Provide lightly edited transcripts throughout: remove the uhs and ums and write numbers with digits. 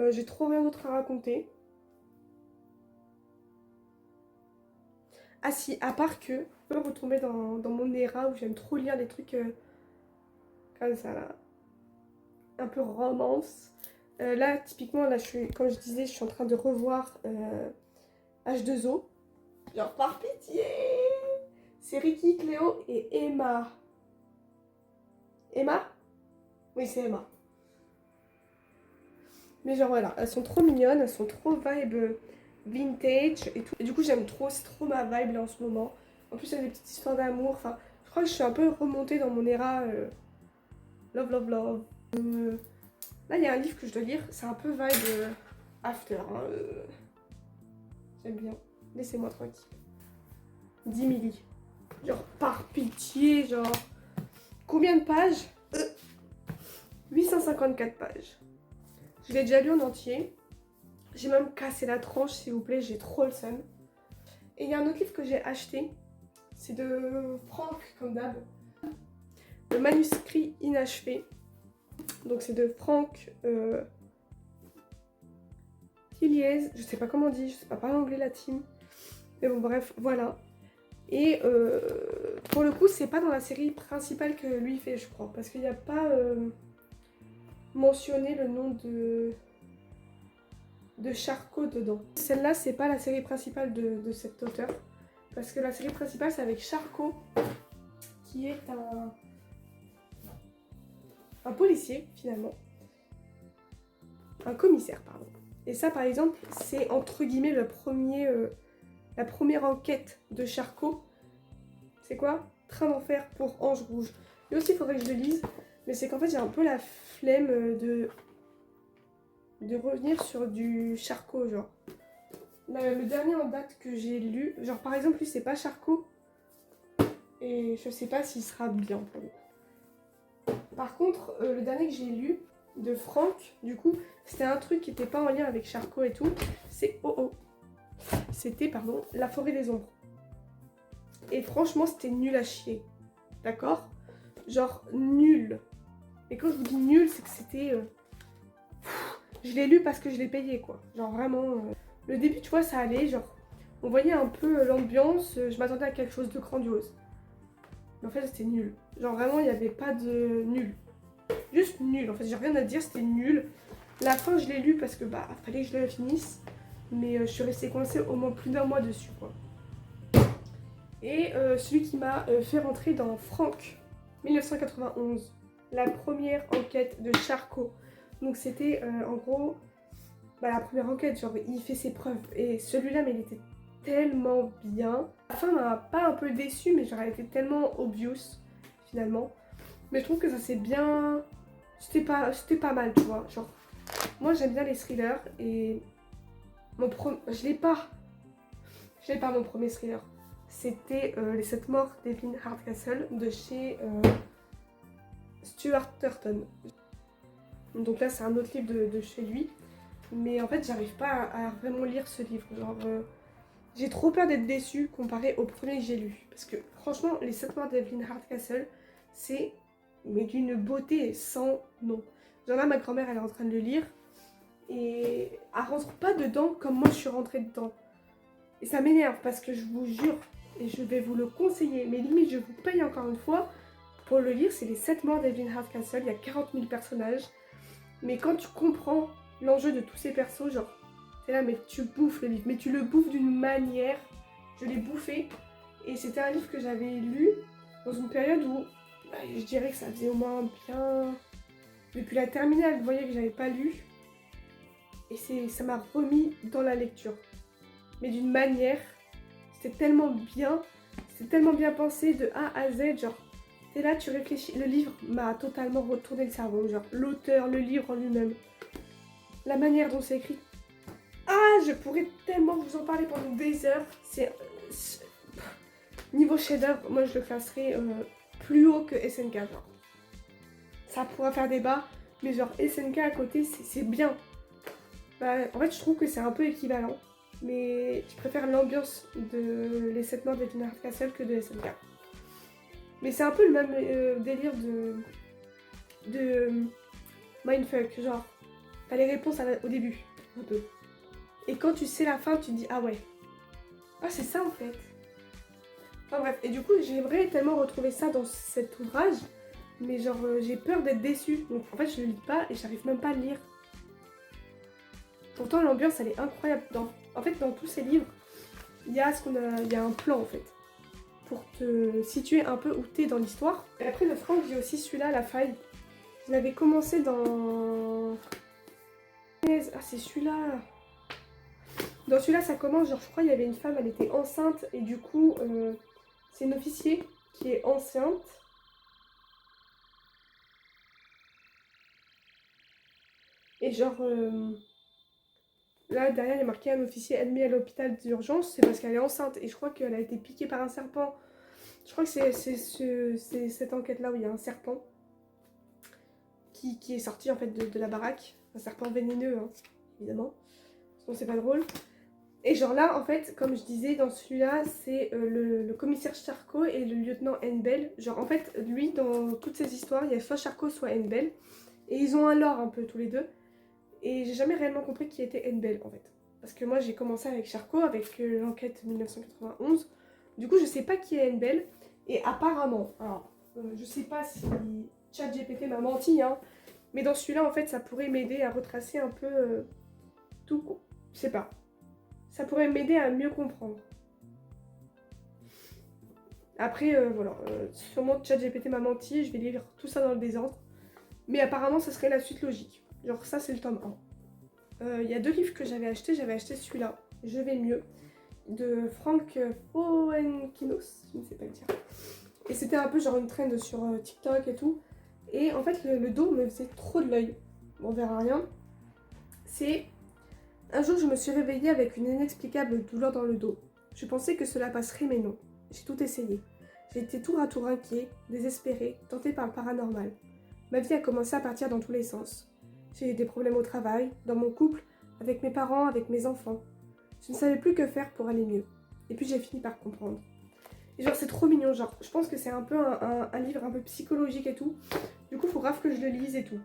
J'ai trop rien d'autre à raconter. Ah si, à part que je peux retomber dans mon era où j'aime trop lire des trucs comme ça là, un peu romance. Là, typiquement, là, comme je disais, je suis en train de revoir H2O. Genre, par pitié! C'est Ricky, Cléo et Emma. Emma? Oui, c'est Emma. Mais genre voilà, elles sont trop mignonnes, elles sont trop vibe vintage et tout. Et du coup, j'aime trop, c'est trop ma vibe là en ce moment. En plus, il y a des petites histoires d'amour. Enfin, je crois que je suis un peu remontée dans mon era love, love, love. Là, il y a un livre que je dois lire, c'est un peu vibe after. Hein, j'aime bien. Laissez-moi tranquille. 10 milli. Genre, par pitié, genre. Combien de pages 854 pages. Je l'ai déjà lu en entier. J'ai même cassé la tranche, s'il vous plaît, j'ai trop le seum. Et il y a un autre livre que j'ai acheté. C'est de Franck, comme d'hab. Le manuscrit inachevé. Donc c'est de Franck Tilliez. Je sais pas comment on dit, je sais pas parler anglais la team. Mais bon, bref, voilà. Et pour le coup, c'est pas dans la série principale que lui fait, je crois. Parce qu'il n'y a pas mentionné le nom de Charcot dedans. Celle-là, c'est pas la série principale de cet auteur. Parce que la série principale, c'est avec Charcot, qui est un policier, finalement. Un commissaire, pardon. Et ça, par exemple, c'est entre guillemets la première enquête de Charcot. C'est quoi? Train d'enfer pour Ange Rouge. Et aussi, il faudrait que je le lise. Mais c'est qu'en fait, j'ai un peu la flemme de revenir sur du Charcot, genre. Le dernier en date que j'ai lu, genre par exemple, lui, c'est pas Charcot. Et je sais pas s'il sera bien pour lui. Par contre, le dernier que j'ai lu, de Franck, du coup, c'était un truc qui était pas en lien avec Charcot et tout. C'est C'était, pardon, La forêt des ombres. Et franchement, c'était nul à chier. D'accord? Genre, nul. Et quand je vous dis nul, c'est que c'était... je l'ai lu parce que je l'ai payé, quoi. Genre, vraiment... Le début, tu vois, ça allait, genre... On voyait un peu l'ambiance, je m'attendais à quelque chose de grandiose. Mais en fait, c'était nul. Genre, vraiment, il n'y avait pas de nul. Juste nul, en fait, j'ai rien à dire, c'était nul. La fin, je l'ai lu parce que, bah, fallait que je la finisse. Mais je suis restée coincée au moins plus d'un mois dessus, quoi. Et celui qui m'a fait rentrer dans Franck, 1991, la première enquête de Charcot. Donc c'était en gros la première enquête, genre il fait ses preuves. Et celui-là, mais il était tellement bien. La fin m'a pas un peu déçue, mais genre elle était tellement obvious finalement. Mais je trouve que ça c'est bien... C'était pas mal, tu vois. Genre, moi j'aime bien les thrillers et... Je l'ai pas mon premier thriller. C'était Les 7 morts d'Evelyn Hardcastle de chez Stuart Turton. Donc là, c'est un autre livre de chez lui. Mais en fait, j'arrive pas à vraiment lire ce livre. Genre, j'ai trop peur d'être déçue comparé au premier que j'ai lu. Parce que franchement, Les 7 morts d'Evelyn Hardcastle, c'est mais d'une beauté sans nom. Genre là, ma grand-mère, elle est en train de le lire. Et elle rentre pas dedans comme moi je suis rentrée dedans. Et ça m'énerve parce que je vous jure, et je vais vous le conseiller, mais limite je vous paye encore une fois pour le lire, c'est Les 7 morts d'Evelyn Hardcastle, il y a 40 000 personnages. Mais quand tu comprends l'enjeu de tous ces persos, genre, t'es là mais tu bouffes le livre, mais tu le bouffes d'une manière, je l'ai bouffé. Et c'était un livre que j'avais lu dans une période où, bah, je dirais que ça faisait au moins bien... Depuis la terminale, vous voyez que j'avais pas lu. Et ça m'a remis dans la lecture. Mais d'une manière, c'était tellement bien pensé de A à Z, genre, t'es là, tu réfléchis, le livre m'a totalement retourné le cerveau, genre, l'auteur, le livre en lui-même, la manière dont c'est écrit, ah, je pourrais tellement vous en parler pendant des heures, niveau chef-d'œuvre, moi je le classerais plus haut que SNK, genre, ça pourra faire débat, mais genre, SNK à côté, c'est bien, bah, en fait, je trouve que c'est un peu équivalent. Mais je préfère l'ambiance de Les 7 morts d'Evelyn Hardcastle que de SNK. Mais c'est un peu le même délire de Mindfuck, genre T'as les réponses au début, un peu. Et quand tu sais la fin, tu te dis, ah ouais. Ah, c'est ça en fait. Enfin bref, et du coup, j'aimerais tellement retrouver ça dans cet ouvrage, mais genre, j'ai peur d'être déçue. Donc en fait, je le lis pas et j'arrive même pas à le lire. Pourtant, l'ambiance, elle est incroyable. En fait, dans tous ces livres, il y a il y a un plan en fait, pour te situer un peu où t'es dans l'histoire. Et après, de Franck, j'ai aussi celui-là, La Faille. Je l'avais commencé dans... Ah, c'est celui-là. Dans celui-là, ça commence, genre, je crois, il y avait une femme, elle était enceinte, et du coup, c'est une officier qui est enceinte. Et genre, là, derrière, il y a marqué un officier admis à l'hôpital d'urgence, c'est parce qu'elle est enceinte, et je crois qu'elle a été piquée par un serpent. Je crois que c'est cette enquête-là où il y a un serpent qui est sorti, en fait, de la baraque. Un serpent vénéneux, hein, évidemment. Sinon, c'est pas drôle. Et genre là, en fait, comme je disais, dans celui-là, c'est le commissaire Charcot et le lieutenant Henbel. Genre, en fait, lui, dans toutes ces histoires, il y a soit Charcot, soit Henbel. Et ils ont un lore un peu tous les deux. Et j'ai jamais réellement compris qui était Henbel, en fait. Parce que moi, j'ai commencé avec Charcot, avec l'enquête 1991. Du coup, je sais pas qui est Henbel. Et apparemment, alors, je sais pas si ChatGPT m'a menti, hein. Mais dans celui-là, en fait, ça pourrait m'aider à retracer un peu tout. Je sais pas. Ça pourrait m'aider à mieux comprendre. Après, voilà, sûrement ChatGPT m'a menti, je vais lire tout ça dans le désordre. Mais apparemment, ça serait la suite logique. Genre ça, c'est le tome 1. Il y a 2 livres que j'avais acheté celui-là, Je vais mieux, de Frank Foenkinos, je ne sais pas le dire. Et c'était un peu genre une trend sur TikTok et tout. Et en fait, le dos me faisait trop de l'œil. Bon, on verra rien. C'est... Un jour, je me suis réveillée avec une inexplicable douleur dans le dos. Je pensais que cela passerait, mais non. J'ai tout essayé. J'ai été tour à tour inquiet, désespéré, tenté par le paranormal. Ma vie a commencé à partir dans tous les sens. J'ai eu des problèmes au travail, dans mon couple, avec mes parents, avec mes enfants. Je ne savais plus que faire pour aller mieux. Et puis j'ai fini par comprendre. Et genre c'est trop mignon, genre je pense que c'est un peu un livre un peu psychologique et tout. Du coup faut grave que je le lise et tout.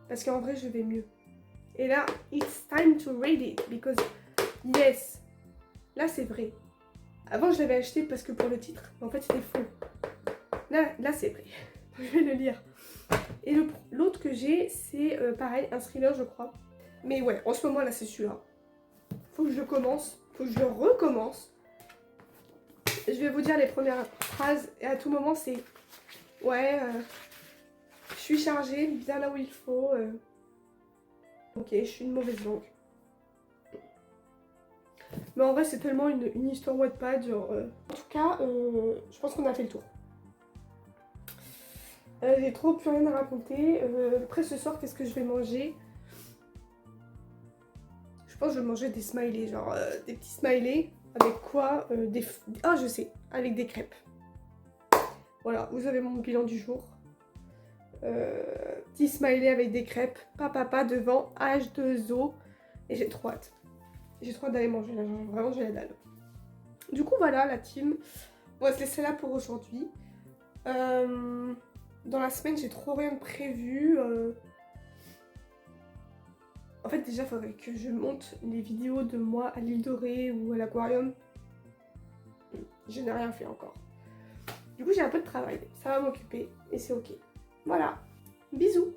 Parce qu'en vrai je vais mieux. Et là, it's time to read it, because yes, là c'est vrai. Avant je l'avais acheté parce que pour le titre, mais en fait c'était faux. Là c'est vrai. Je vais le lire. Et l'autre que j'ai, c'est pareil, un thriller je crois. Mais ouais, en ce moment là c'est celui-là. Faut que je le commence, faut que je le recommence. Je vais vous dire les premières phrases et à tout moment c'est ouais, je suis chargée, bien là où il faut. Ok, je suis une mauvaise langue. Mais en vrai c'est tellement une histoire Wattpad, genre... En tout cas, je pense qu'on a fait le tour. J'ai trop plus rien à raconter. Après ce soir, qu'est-ce que je vais manger? Je pense que je vais manger des smileys, genre des petits smileys. Avec quoi Ah, je sais, avec des crêpes. Voilà, vous avez mon bilan du jour. Petit smiley avec des crêpes, papa devant, H2O. Et j'ai trop hâte. J'ai trop hâte d'aller manger là, genre, vraiment j'ai la dalle. Du coup voilà la team. On va se laisser là pour aujourd'hui. Dans la semaine j'ai trop rien de prévu. En fait déjà il faudrait que je monte les vidéos de moi à l'île Dorée ou à l'aquarium. Je n'ai rien fait encore. Du coup j'ai un peu de travail, ça va m'occuper et c'est ok. Voilà, bisous.